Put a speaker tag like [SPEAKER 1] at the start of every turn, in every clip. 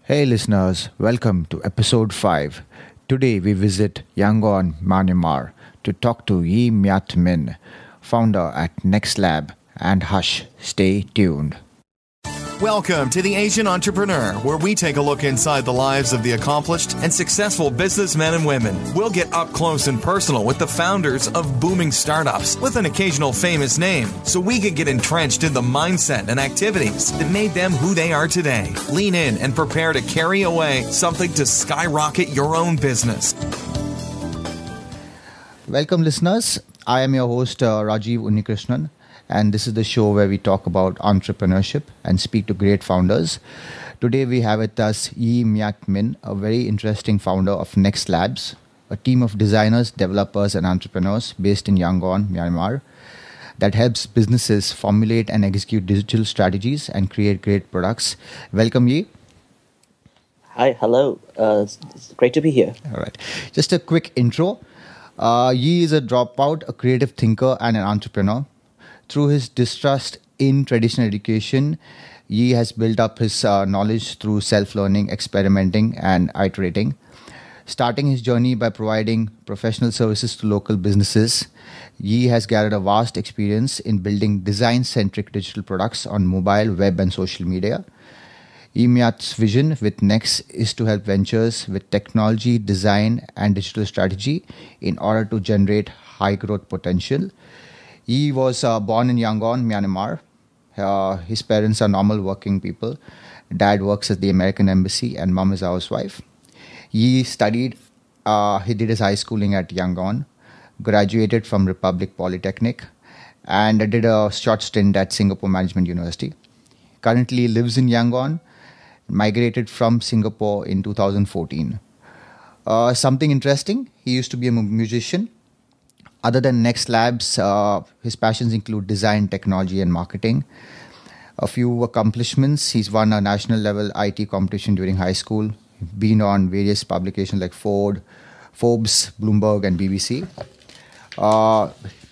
[SPEAKER 1] Hey listeners, welcome to episode 5. Today we visit Yangon, Myanmar to talk to Ye Myat Min, founder at Nexlabs, and Hush, stay tuned.
[SPEAKER 2] Welcome to the Asian Entrepreneur, where we take a look inside the lives of the accomplished and successful businessmen and women. We'll get up close and personal with the founders of booming startups with an occasional famous name, so we can get entrenched in the mindset and activities that made them who they are today. Lean in and prepare to carry away something to skyrocket your own business.
[SPEAKER 1] Welcome listeners, I am your host Rajiv Unnikrishnan. And this is the show where we talk about entrepreneurship and speak to great founders. Today we have with us Ye Myat Min, a very interesting founder of Nexlabs, a team of designers, developers and entrepreneurs based in Yangon, Myanmar, that helps businesses formulate and execute digital strategies and create great products. Welcome Ye.
[SPEAKER 3] Hi, hello. It's great to be here.
[SPEAKER 1] All right. Just a quick intro. Ye is a dropout, a creative thinker and an entrepreneur. Through his distrust in traditional education, Ye has built up his knowledge through self-learning, experimenting, and iterating. Starting his journey by providing professional services to local businesses, Ye has gathered a vast experience in building design-centric digital products on mobile, web, and social media. Ye Myat's vision with Nex is to help ventures with technology, design, and digital strategy in order to generate high growth potential. He was born in Yangon, Myanmar. His parents are normal working people. Dad works at the American Embassy and mom is a housewife. He studied, he did his high schooling at Yangon, graduated from Republic Polytechnic, and did a short stint at Singapore Management University. Currently lives in Yangon, migrated from Singapore in 2014. Something interesting, he used to be a musician. Other than Nexlabs, his passions include design, technology, and marketing. A few accomplishments. He's won a national level IT competition during high school, been on various publications like Forbes, Bloomberg, and BBC.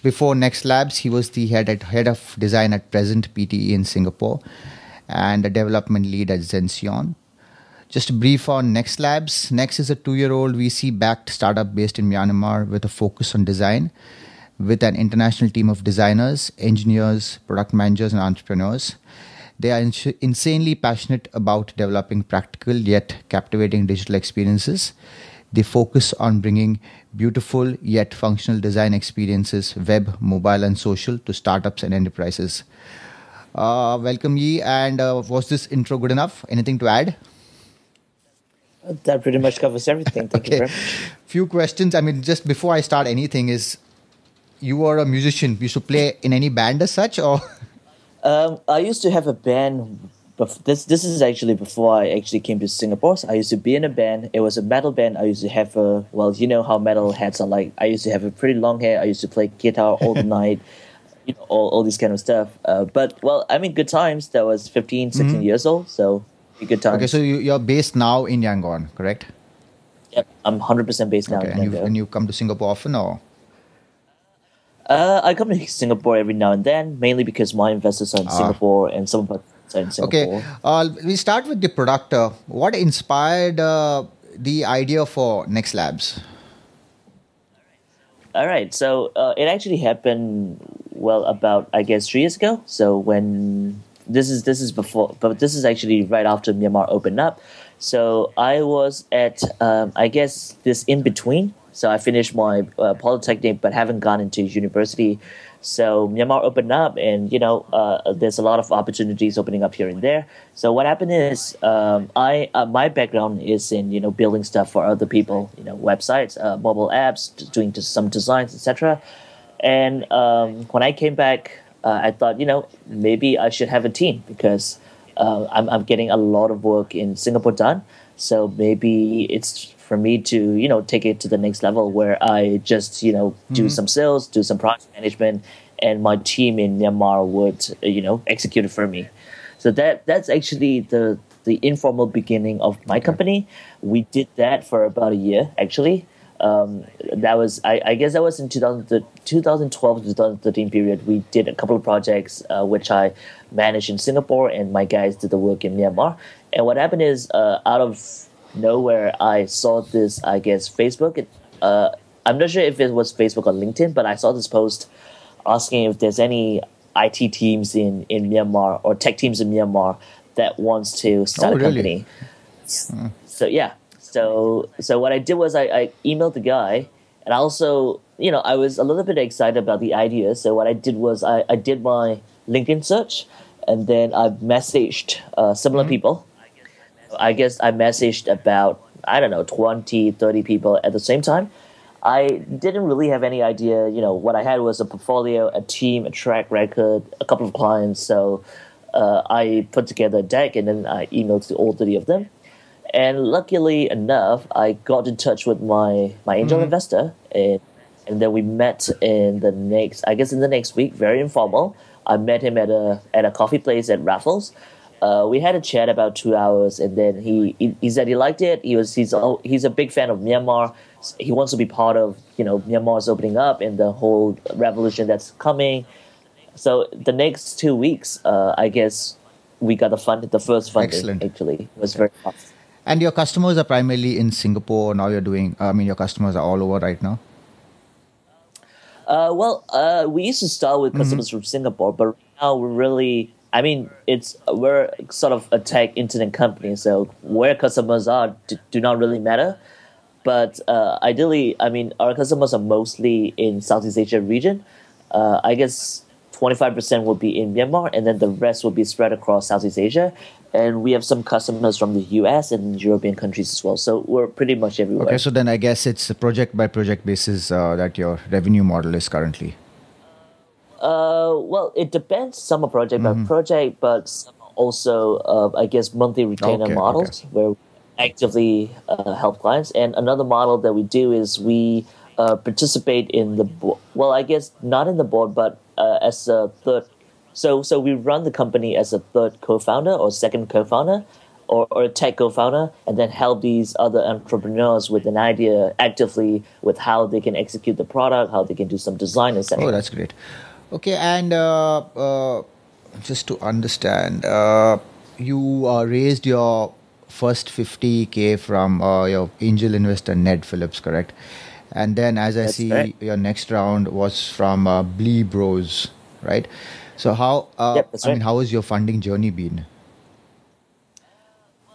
[SPEAKER 1] Before Nexlabs, he was the head of design at Present PTE in Singapore and a development lead at Zension. Just a brief on Nexlabs. Nex is a 2-year-old VC-backed startup based in Myanmar with a focus on design, with an international team of designers, engineers, product managers, and entrepreneurs. They are insanely passionate about developing practical yet captivating digital experiences. They focus on bringing beautiful yet functional design experiences, web, mobile, and social, to startups and enterprises. Welcome, Ye. And was this intro good enough? Anything to add?
[SPEAKER 3] That pretty much covers everything. Thank you very much.
[SPEAKER 1] Few questions. I mean, just before I start anything, is you are a musician. You used to play in any band as such, or?
[SPEAKER 3] I used to have a band. This is actually before I actually came to Singapore. So I used to be in a band. It was a metal band. I used to have you know how metal heads are like. I used to have a pretty long hair. I used to play guitar all the night. You know, all this kind of stuff. Good times. That was 15, 16 years old. So. Good times.
[SPEAKER 1] Okay, so you're based now in Yangon, correct?
[SPEAKER 3] Yep, I'm 100% based now in Yangon.
[SPEAKER 1] And you come to Singapore often, or?
[SPEAKER 3] I come to Singapore every now and then, mainly because my investors are in Singapore and some of my friends are in Singapore.
[SPEAKER 1] Okay, we start with the product. What inspired the idea for Nexlabs?
[SPEAKER 3] All right, so it actually happened, about, I guess, 3 years ago. So when... This is before, but this is actually right after Myanmar opened up. So I was at, this in between. So I finished my polytechnic, but haven't gone into university. So Myanmar opened up, and there's a lot of opportunities opening up here and there. So what happened is, my background is in building stuff for other people, websites, mobile apps, doing some designs, etc. And when I came back. I thought, maybe I should have a team because I'm getting a lot of work in Singapore done. So maybe it's for me to, take it to the next level where I just, do some sales, do some project management, and my team in Myanmar would, execute it for me. So that's actually the informal beginning of my company. We did that for about a year, actually. that was I guess that was in 2012 to 2013 period. We did a couple of projects which I managed in Singapore, and my guys did the work in Myanmar. And what happened is, out of nowhere, I saw this, I guess, Facebook. I'm not sure if it was Facebook or LinkedIn, but I saw this post asking if there's any IT teams in Myanmar or tech teams in Myanmar that wants to start a company. So yeah. So what I did was I emailed the guy, and also, I was a little bit excited about the idea. So what I did was I did my LinkedIn search, and then I messaged similar people. I guess I messaged about, 20, 30 people at the same time. I didn't really have any idea. What I had was a portfolio, a team, a track record, a couple of clients. So I put together a deck, and then I emailed to all 30 of them. And luckily enough, I got in touch with my angel investor, and then we met in the next week, very informal. I met him at a coffee place at Raffles. We had a chat about 2 hours, and then he said he liked it. He's a big fan of Myanmar. He wants to be part of Myanmar's opening up and the whole revolution that's coming. So the next 2 weeks, I guess we got the first funding.
[SPEAKER 1] Excellent.
[SPEAKER 3] Actually, it was very fast.
[SPEAKER 1] And your customers are primarily in Singapore. Now your customers are all over right now.
[SPEAKER 3] We used to start with customers from Singapore, but right now we're sort of a tech internet company. So where customers are do not really matter. But ideally, our customers are mostly in Southeast Asia region. I guess 25% will be in Myanmar, and then the rest will be spread across Southeast Asia. And we have some customers from the US and European countries as well. So we're pretty much everywhere.
[SPEAKER 1] Okay, so then I guess it's a project by project basis that your revenue model is currently.
[SPEAKER 3] Well, it depends. Some are project by project, but some are also, I guess, monthly retainer models where we actively help clients. And another model that we do is we participate in the board. Well, I guess not in the board, but as a third. So we run the company as a third co-founder or second co-founder or a tech co-founder, and then help these other entrepreneurs with an idea actively with how they can execute the product, how they can do some design, etc.
[SPEAKER 1] Oh, that's great. Okay, and just to understand, you raised your first 50K from your angel investor, Ned Phillips, correct? And then, as I see, correct, your next round was from Blee Bros, right? So how how has your funding journey been?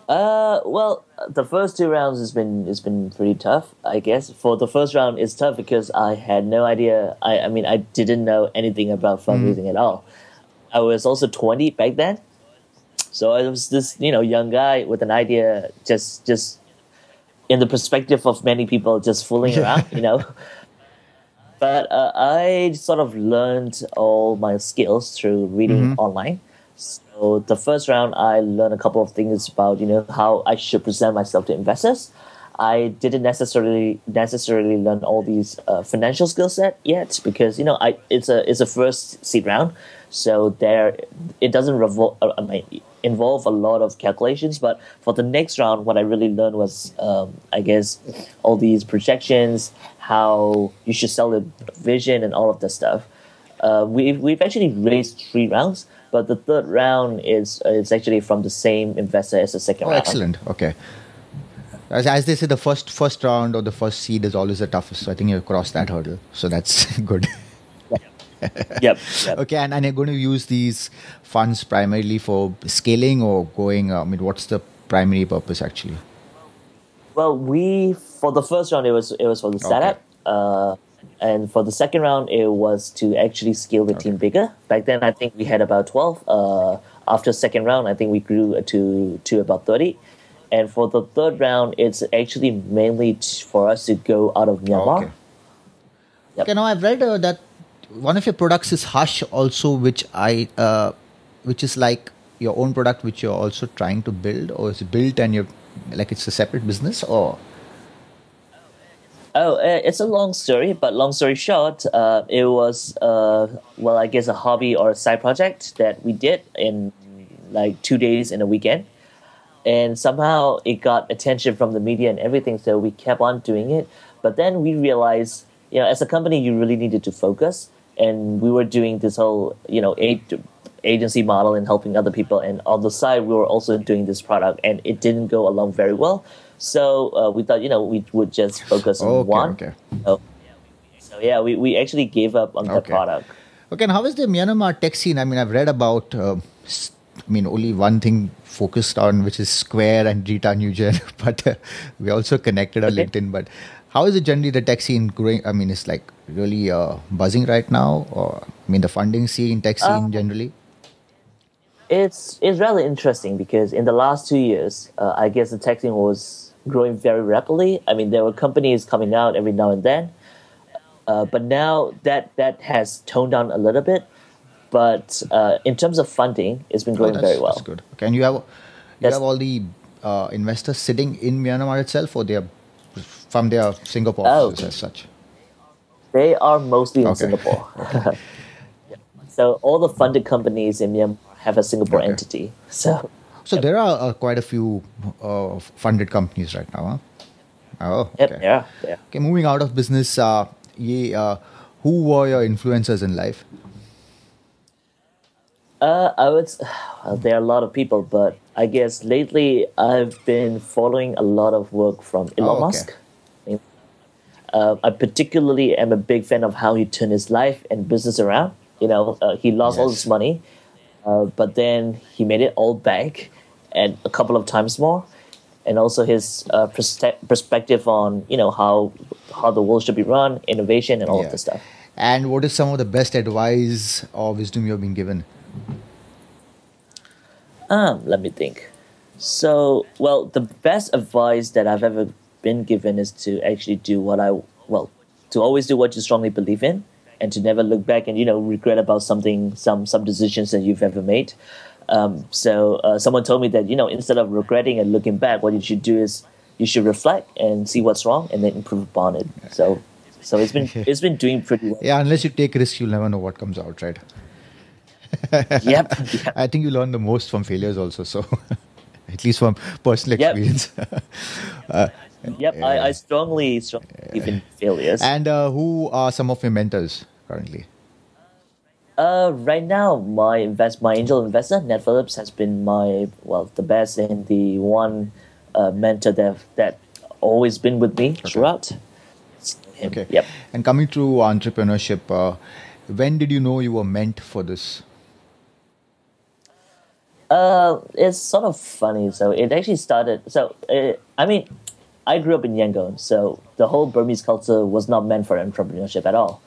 [SPEAKER 3] Well, the first 2 rounds has been pretty tough, I guess. For the first round, it's tough because I had no idea. I didn't know anything about fundraising at all. I was also 20 back then, so I was this young guy with an idea, just in the perspective of many people, just fooling around, But I sort of learned all my skills through reading online. So the first round, I learned a couple of things about how I should present myself to investors. I didn't necessarily learn all these financial skill set yet because it's a first seed round, so it doesn't involve a lot of calculations. But for the next round, what I really learned was I guess all these projections, how you should sell the vision, and all of that stuff. We've actually raised 3 rounds, but the third round is actually from the same investor as the second round.
[SPEAKER 1] Excellent. Okay. As they say, the first round or the first seed is always the toughest. So I think you've crossed that hurdle. So that's good.
[SPEAKER 3] Yep.
[SPEAKER 1] Okay, and you're going to use these funds primarily for scaling or going? What's the primary purpose actually?
[SPEAKER 3] Well, for the first round it was for the startup, and for the second round it was to actually scale the team bigger. Back then, I think we had about 12. After second round, I think we grew to about 30. And for the third round, it's actually mainly for us to go out of Myanmar.
[SPEAKER 1] Okay. Yep. Okay, now I've read that one of your products is Hush also, which is like your own product, which you're also trying to build, or is it built and you're like it's a separate business, or?
[SPEAKER 3] It's a long story, but long story short, it was I guess a hobby or a side project that we did in like 2 days in a weekend. And somehow it got attention from the media and everything, so we kept on doing it. But then we realized, as a company, you really needed to focus. And we were doing this whole, agency model and helping other people. And on the side, we were also doing this product, and it didn't go along very well. So we thought, we would just focus on one.
[SPEAKER 1] Okay.
[SPEAKER 3] So yeah, we actually gave up on the product.
[SPEAKER 1] Okay, and how is the Myanmar tech scene? I mean, I've read about, only one thing focused on, which is Square and Rita Nugent, but we also connected on LinkedIn. But how is it generally the tech scene growing? I mean, it's like really buzzing right now, or the funding scene, tech scene generally?
[SPEAKER 3] It's really interesting because in the last 2 years, I guess the tech scene was growing very rapidly. I mean, there were companies coming out every now and then. But now that has toned down a little bit. But in terms of funding, it's been growing very well.
[SPEAKER 1] That's good. Okay, and you have all the investors sitting in Myanmar itself, or they are from their Singapore offices as such?
[SPEAKER 3] They are mostly in Singapore. So all the funded companies in Myanmar have a Singapore entity. So
[SPEAKER 1] there are quite a few funded companies right now, huh? Oh, okay.
[SPEAKER 3] Yeah.
[SPEAKER 1] Okay, moving out of business, who were your influencers in life?
[SPEAKER 3] There are a lot of people, but I guess lately I've been following a lot of work from Elon Musk. I particularly am a big fan of how he turned his life and business around. He lost all his money, but then he made it all back, and a couple of times more. And also his perspective on how the world should be run, innovation, and all of this stuff.
[SPEAKER 1] And what is some of the best advice or wisdom you have been given?
[SPEAKER 3] Let me think. So, the best advice that I've ever been given is to actually do to always do what you strongly believe in, and to never look back and regret about some decisions that you've ever made. So someone told me that instead of regretting and looking back, what you should do is you should reflect and see what's wrong and then improve upon it. So it's been doing pretty well.
[SPEAKER 1] Yeah, unless you take risks, you'll never know what comes out, right?
[SPEAKER 3] Yep.
[SPEAKER 1] I think you learn the most from failures also. So at least from personal experience.
[SPEAKER 3] I strongly believe in failures.
[SPEAKER 1] And who are some of your mentors currently?
[SPEAKER 3] Right now, my angel investor, Nexlabs, has been the best and the one mentor that always been with me throughout.
[SPEAKER 1] Okay.
[SPEAKER 3] Yep.
[SPEAKER 1] And coming to entrepreneurship, when did you know you were meant for this?
[SPEAKER 3] It's sort of funny. So it actually started. I grew up in Yangon, so the whole Burmese culture was not meant for entrepreneurship at all.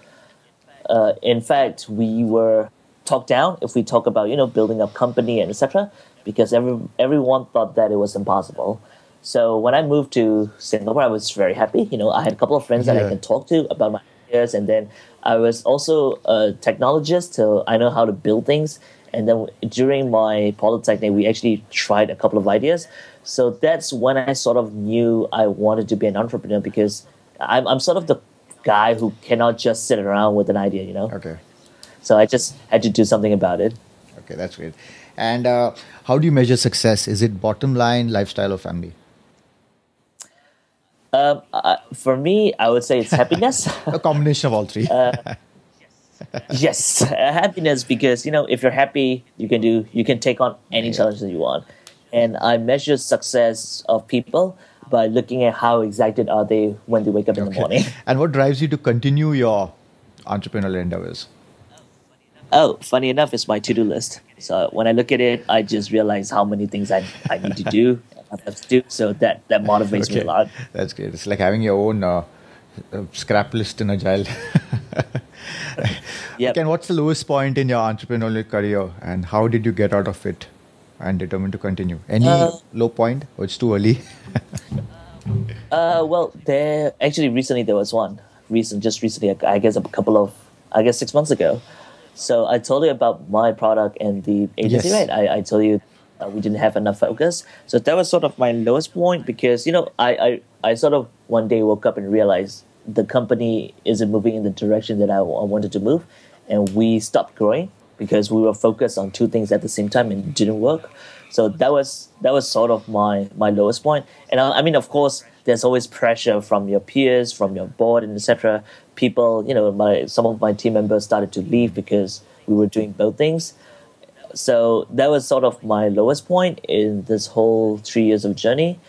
[SPEAKER 3] In fact, we were talked down if we talk about building a company and etc. Because everyone thought that it was impossible. So when I moved to Singapore, I was very happy. I had a couple of friends that I can talk to about my ideas, and then I was also a technologist, so I know how to build things. And then during my polytechnic, we actually tried a couple of ideas. So that's when I sort of knew I wanted to be an entrepreneur, because I'm sort of the guy who cannot just sit around with an idea,
[SPEAKER 1] Okay.
[SPEAKER 3] So I just had to do something about it.
[SPEAKER 1] Okay, that's great. And how do you measure success? Is it bottom line, lifestyle, or family?
[SPEAKER 3] For me, I would say it's happiness.
[SPEAKER 1] A combination of all three.
[SPEAKER 3] Yes, happiness, because if you're happy, you can take on any challenge that you want. And I measure success of people by looking at how excited are they when they wake up in the morning.
[SPEAKER 1] And what drives you to continue your entrepreneurial endeavors?
[SPEAKER 3] Oh, funny enough, it's my to-do list. So when I look at it, I just realize how many things I need to do, I have to do. So that motivates me a lot.
[SPEAKER 1] That's great. It's like having your own scrap list in Agile.
[SPEAKER 3] Yep.
[SPEAKER 1] And what's the lowest point in your entrepreneurial career, and how did you get out of it and determine to continue? Any low point, or it's too early?
[SPEAKER 3] Recently there was one. Recently, I guess 6 months ago. So I told you about my product and the agency,
[SPEAKER 1] Yes.
[SPEAKER 3] right? I told you we didn't have enough focus. So that was sort of my lowest point, because I sort of one day woke up and realized the company isn't moving in the direction that I wanted to move, and we stopped growing because we were focused on two things at the same time and it didn't work. So that was sort of my lowest point. And I mean, of course, there's always pressure from your peers, from your board, and etc. People, some of my team members started to leave because we were doing both things. So that was sort of my lowest point in this whole 3 years of journey.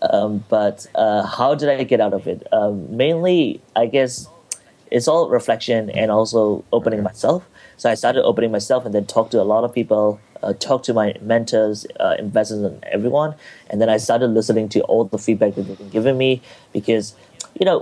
[SPEAKER 3] But how did I get out of it? Mainly, I guess it's all reflection and also opening myself. So I started opening myself and then talked to a lot of people, talked to my mentors, investors, and everyone. And then I started listening to all the feedback that they've been giving me, because,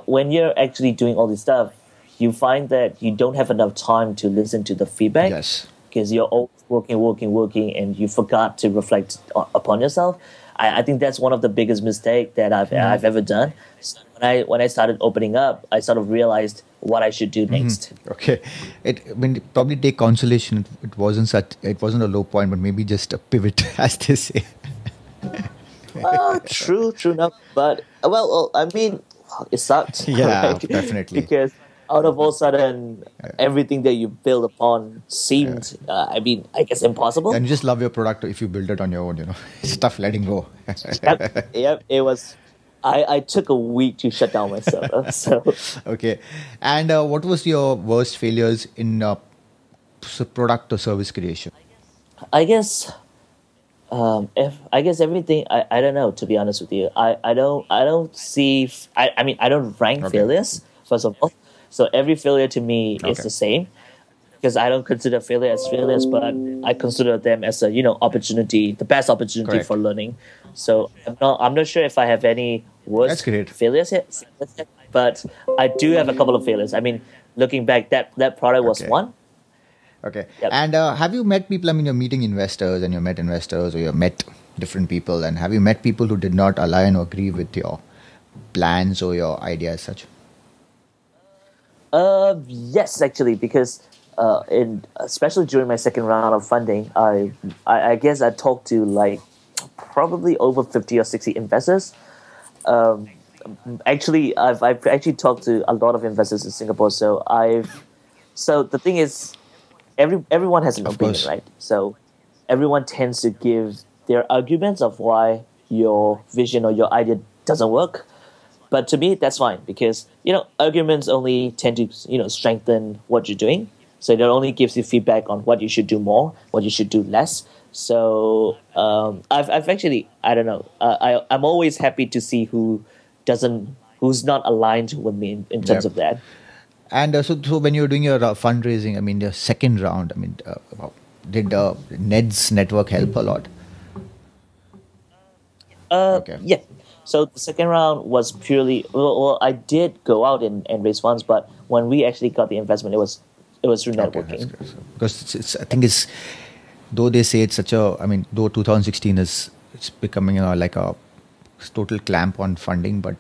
[SPEAKER 3] when you're actually doing all this stuff, you find that you don't have enough time to listen to the feedback.
[SPEAKER 1] Yes.
[SPEAKER 3] Because you're always working, and you forgot to reflect upon yourself. I think that's one of the biggest mistakes that I've ever done. So when I started opening up, I sort of realized what I should do next.
[SPEAKER 1] Okay, probably take consolation. It wasn't a low point, but maybe just a pivot, as they say.
[SPEAKER 3] True enough. But I mean, it sucked.
[SPEAKER 1] Yeah,
[SPEAKER 3] right?
[SPEAKER 1] definitely.
[SPEAKER 3] Because out of all sudden, everything that you build upon seemed, I guess, impossible.
[SPEAKER 1] And you just love your product if you build it on your own. It's tough letting go.
[SPEAKER 3] Yep. It was. I took a week to shut down myself. So
[SPEAKER 1] okay, and what was your worst failures in product or service creation?
[SPEAKER 3] I guess. Everything. I don't know, to be honest with you. I don't see. I don't rank failures, first of all. So every failure to me is the same, because I don't consider failure as failures, but I consider them as a opportunity, the best opportunity for learning. So I'm not sure if I have any worse failures yet, but I do have a couple of failures. I mean, looking back, that product was one.
[SPEAKER 1] Okay.
[SPEAKER 3] Yep.
[SPEAKER 1] And have you met people? I mean, you're meeting investors, and you met investors, or you met different people, and have you met people who did not align or agree with your plans or your ideas, such?
[SPEAKER 3] Yes, actually, because especially during my second round of funding, I guess I talked to like probably over 50 or 60 investors. Actually, I've actually talked to a lot of investors in Singapore. So the thing is, everyone has an opinion, right? So everyone tends to give their arguments of why your vision or your idea doesn't work. But to me, that's fine, because, arguments only tend to, strengthen what you're doing. So it only gives you feedback on what you should do more, what you should do less. So I've actually, I don't know, I'm always happy to see who's not aligned with me in terms of that.
[SPEAKER 1] And so when you're doing your fundraising, I mean, your second round, I mean, did Ned's network help a lot? Okay.
[SPEAKER 3] Yeah. So the second round was purely I did go out and raise funds, but when we actually got the investment, it was through networking.
[SPEAKER 1] Okay, because I think though they say it's though 2016 it's becoming like a total clamp on funding, but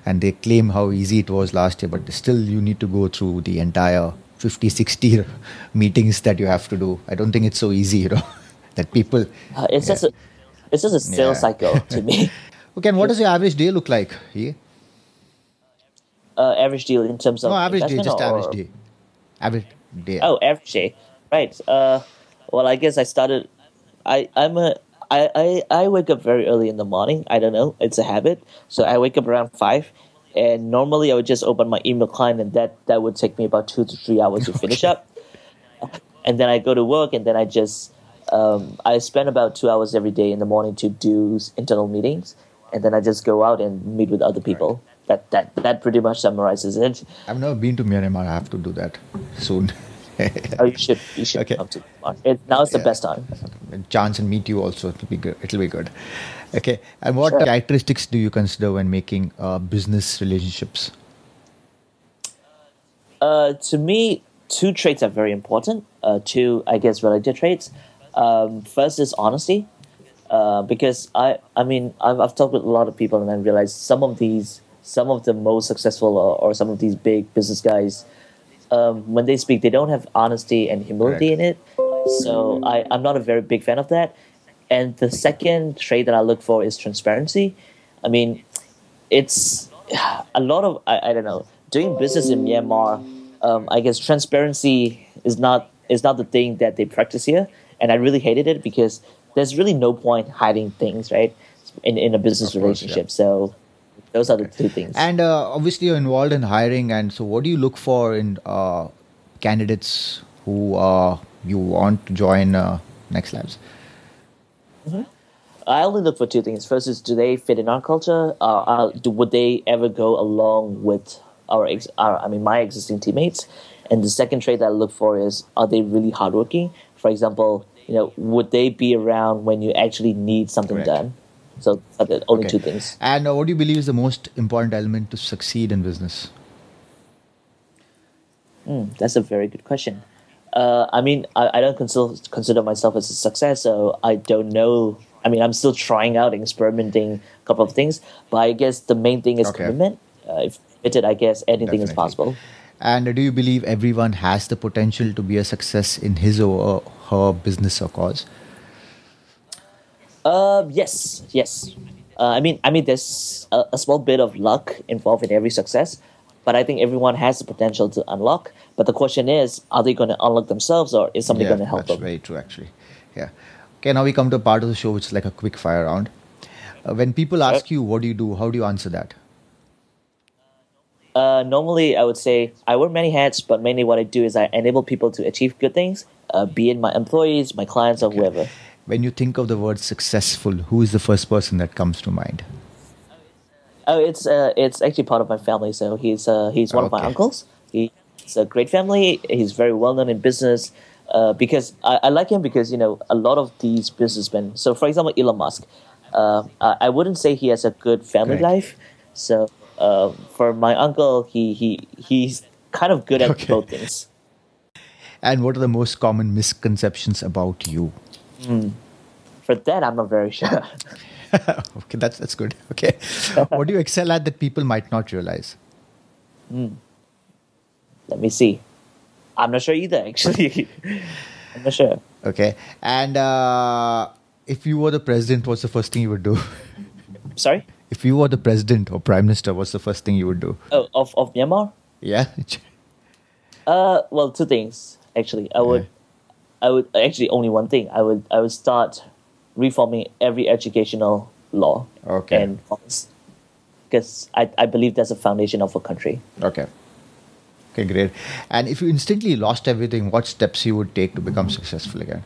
[SPEAKER 1] and they claim how easy it was last year, but still you need to go through the entire 50-60 meetings that you have to do. I don't think it's so easy, that people.
[SPEAKER 3] It's just a sales cycle to me.
[SPEAKER 1] Okay, and what does your average day look like here?
[SPEAKER 3] Average deal in terms of
[SPEAKER 1] average day, just
[SPEAKER 3] average
[SPEAKER 1] day. Average day.
[SPEAKER 3] Oh, average day, right? Well, I guess I started. I wake up very early in the morning. I don't know, it's a habit. So I wake up around 5, and normally I would just open my email client, and that would take me about 2 to 3 hours to finish up. And then I go to work, and then I just I spend about 2 hours every day in the morning to do internal meetings. And then I just go out and meet with other people. Right. That pretty much summarizes it.
[SPEAKER 1] I've never been to Myanmar. I have to do that soon.
[SPEAKER 3] Oh, you should
[SPEAKER 1] okay.
[SPEAKER 3] come to Myanmar. Now is the best time.
[SPEAKER 1] Chance and meet you also. It'll be good. It'll be good. Okay. And what characteristics do you consider when making business relationships?
[SPEAKER 3] To me, 2 traits are very important. 2, I guess, related traits. First is honesty. Because I've talked with a lot of people, and I realized some of the most successful or some of these big business guys, when they speak, they don't have honesty and humility in it. So I'm not a very big fan of that. And the second trait that I look for is transparency. I mean, it's a lot of I don't know, doing business in Myanmar. I guess transparency is not the thing that they practice here, and I really hated it because there's really no point hiding things, right? In a business
[SPEAKER 1] Of course,
[SPEAKER 3] relationship.
[SPEAKER 1] yeah.
[SPEAKER 3] So those are the two things.
[SPEAKER 1] And obviously, you're involved in hiring. And so, what do you look for in candidates who you want to join Nexlabs?
[SPEAKER 3] I only look for two things. First is, do they fit in our culture? Would they ever go along with my existing teammates? And the second trait that I look for is, are they really hardworking? For example, would they be around when you actually need something
[SPEAKER 1] Correct.
[SPEAKER 3] done? So the only
[SPEAKER 1] Okay.
[SPEAKER 3] two things.
[SPEAKER 1] And what do you believe is the most important element to succeed in business?
[SPEAKER 3] That's a very good question. I don't consider myself as a success, so I don't know. I'm still trying out, experimenting a couple of things, but I guess the main thing is
[SPEAKER 1] Okay.
[SPEAKER 3] commitment. If committed, I guess anything is
[SPEAKER 1] Definitely.
[SPEAKER 3] possible.
[SPEAKER 1] And do you believe everyone has the potential to be a success in his or her business or cause?
[SPEAKER 3] Yes. There's a small bit of luck involved in every success, but I think everyone has the potential to unlock. But the question is, are they going to unlock themselves, or is somebody going to help
[SPEAKER 1] that's
[SPEAKER 3] them?
[SPEAKER 1] very true, actually. Yeah. Okay, now we come to a part of the show which is like a quick fire round. When people ask you, what do you do? How do you answer that?
[SPEAKER 3] Normally, I would say I wear many hats, but mainly what I do is I enable people to achieve good things, be it my employees, my clients, or whoever.
[SPEAKER 1] When you think of the word successful, who is the first person that comes to mind?
[SPEAKER 3] Oh, it's actually part of my family. So he's one of my
[SPEAKER 1] Okay.
[SPEAKER 3] uncles. He's a great family. He's very well known in business. Because I like him because a lot of these businessmen. So for example, Elon Musk. I wouldn't say he has a good family
[SPEAKER 1] Correct.
[SPEAKER 3] life. So for my uncle, he's kind of good at
[SPEAKER 1] Okay.
[SPEAKER 3] both things.
[SPEAKER 1] And what are the most common misconceptions about you?
[SPEAKER 3] For that, I'm not very sure.
[SPEAKER 1] Okay, that's good. Okay. What do you excel at that people might not realize?
[SPEAKER 3] Let me see. I'm not sure either, actually. I'm not sure.
[SPEAKER 1] Okay. And if you were the president, what's the first thing you would do?
[SPEAKER 3] Sorry?
[SPEAKER 1] If you were the president or prime minister, what's the first thing you would do?
[SPEAKER 3] Oh, of Myanmar?
[SPEAKER 1] Yeah.
[SPEAKER 3] Well, two things actually. I would actually only one thing. I would start reforming every educational law.
[SPEAKER 1] Okay.
[SPEAKER 3] And because I believe that's the foundation of a country.
[SPEAKER 1] Okay. Okay, great. And if you instantly lost everything, what steps you would take to become successful again?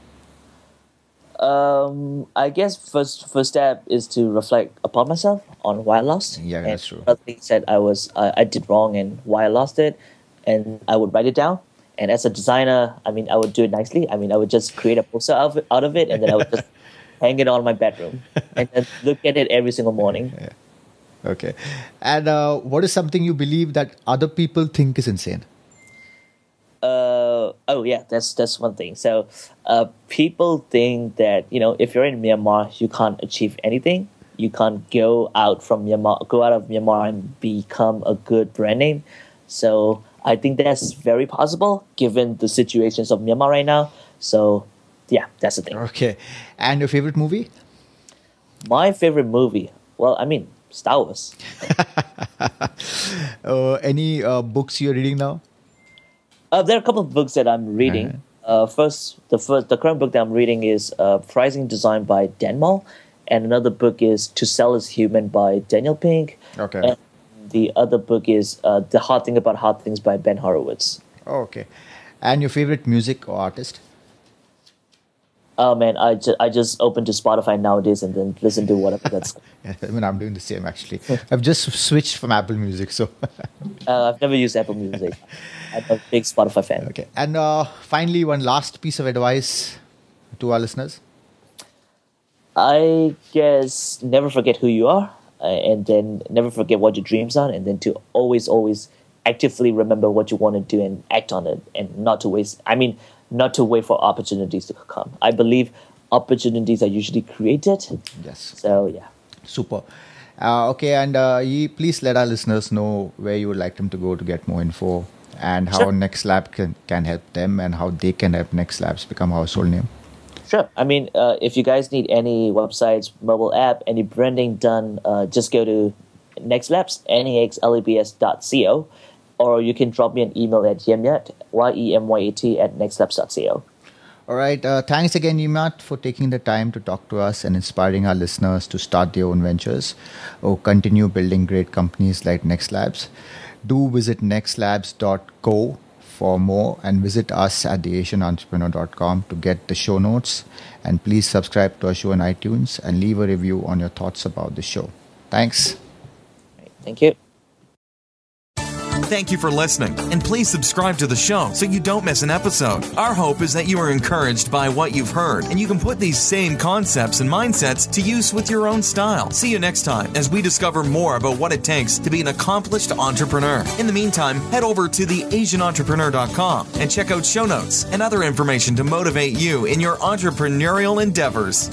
[SPEAKER 3] I guess first step is to reflect upon myself on why I lost.
[SPEAKER 1] Yeah,
[SPEAKER 3] and
[SPEAKER 1] that's true.
[SPEAKER 3] what things that I did wrong and why I lost it, and I would write it down. And as a designer, I would do it nicely. I would just create a poster out of it, and then I would just hang it on my bedroom and then look at it every single morning.
[SPEAKER 1] Okay. And what is something you believe that other people think is insane?
[SPEAKER 3] Oh yeah, that's one thing. So people think that if you're in Myanmar, you can't achieve anything. You can't go out of Myanmar and become a good brand name. So I think that's very possible given the situations of Myanmar right now. So yeah, that's the thing.
[SPEAKER 1] Okay. And your favorite movie?
[SPEAKER 3] My favorite movie, well, Star Wars.
[SPEAKER 1] Any books you're reading now?
[SPEAKER 3] There are a couple of books that I'm reading. The current book that I'm reading is Pricing Design by Dan Mall, and another book is To Sell is Human by Daniel Pink.
[SPEAKER 1] Okay.
[SPEAKER 3] And the other book is The Hard Thing About Hard Things by Ben Horowitz.
[SPEAKER 1] Oh, okay. And your favorite music or artist?
[SPEAKER 3] Oh man, I just open to Spotify nowadays and then listen to whatever that's.
[SPEAKER 1] Yeah, I'm doing the same actually. I've just switched from Apple Music, so
[SPEAKER 3] I've never used Apple Music. I'm a big Spotify fan.
[SPEAKER 1] okay. And finally, one last piece of advice to our listeners.
[SPEAKER 3] I guess never forget who you are, and then never forget what your dreams are, and then to always actively remember what you want to do and act on it, and not to wait for opportunities to come. I believe opportunities are usually created.
[SPEAKER 1] Yes.
[SPEAKER 3] So yeah.
[SPEAKER 1] Super. Okay, and Yi, please let our listeners know where you would like them to go to get more info and how
[SPEAKER 3] Sure.
[SPEAKER 1] Nexlab can help them and how they can help Nexlabs become a household name.
[SPEAKER 3] Sure. If you guys need any websites, mobile app, any branding done, just go to Nexlabs, nexlabs.co, or you can drop me an email at Ye Myat, YEMYAT, at nexlabs.co.
[SPEAKER 1] All right. Thanks again, Ye Myat, for taking the time to talk to us and inspiring our listeners to start their own ventures or continue building great companies like Nexlabs. Do visit nexlabs.co for more and visit us at theasianentrepreneur.com to get the show notes. And please subscribe to our show on iTunes and leave a review on your thoughts about the show. Thanks.
[SPEAKER 3] Thank you.
[SPEAKER 2] Thank you for listening, and please subscribe to the show so you don't miss an episode. Our hope is that you are encouraged by what you've heard, and you can put these same concepts and mindsets to use with your own style. See you next time as we discover more about what it takes to be an accomplished entrepreneur. In the meantime, head over to theasianentrepreneur.com and check out show notes and other information to motivate you in your entrepreneurial endeavors.